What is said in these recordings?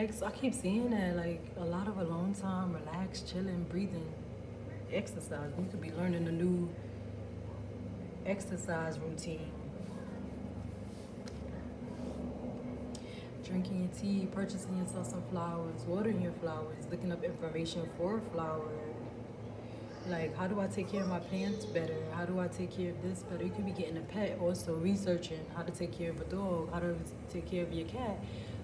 relax. I keep seeing that, like, a lot of alone time, relax, chilling, breathing, exercise. You could be learning a new exercise routine. Drinking your tea, purchasing yourself some flowers, watering your flowers, looking up information for flowers. Like, how do I take care of my plants better? How do I take care of this better? You could be getting a pet, also researching how to take care of a dog, how to take care of your cat,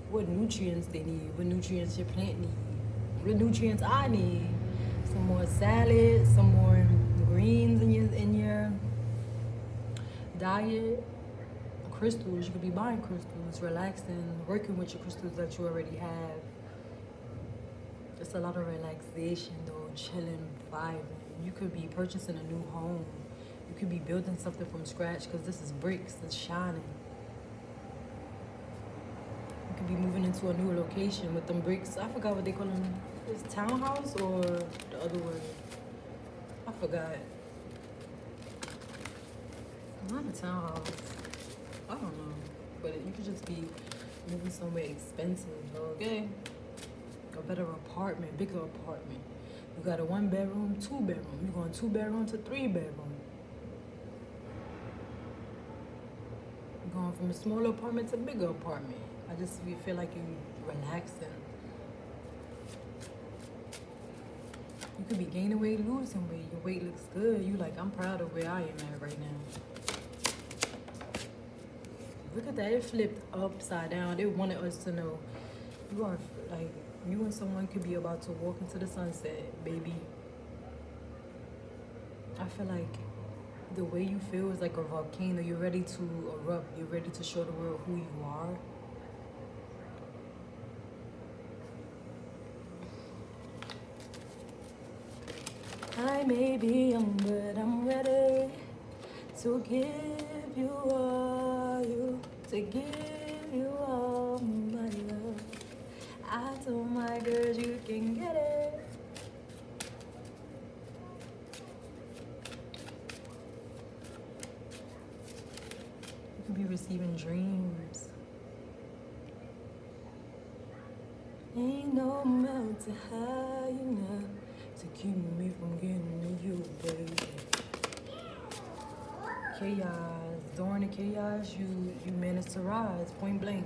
what nutrients they need, what nutrients your plant need, what nutrients I need. Some more salad, some more greens in your diet. Crystals, you could be buying crystals, relaxing, working with your crystals that you already have. It's a lot of relaxation though, chilling, vibing. You could be purchasing a new home. You could be building something from scratch because this is bricks, it's shining. You could be moving into a new location with them bricks. I forgot what they call them. Is townhouse or the other word? I forgot. Not a townhouse. I don't know. But you could just be moving somewhere expensive, okay? A better apartment, bigger apartment. You got a 1 bedroom, 2 bedroom. You're going 2 bedroom to 3 bedroom. You're going from a smaller apartment to bigger apartment. I just feel like you're relaxing. You could be gaining weight, losing weight. Your weight looks good. You like, I'm proud of where I am at right now. Look at that, it flipped upside down. They wanted us to know you are like, you and someone could be about to walk into the sunset, baby. I feel like the way you feel is like a volcano. You're ready to erupt. You're ready to show the world who you are. I may be young, but I'm ready to give you all to give you all my love. I told my girls you can get it. You could be receiving dreams. Ain't no mountain high enough to keep me from getting to you, baby. Chaos. During the chaos, you managed to rise, point blank.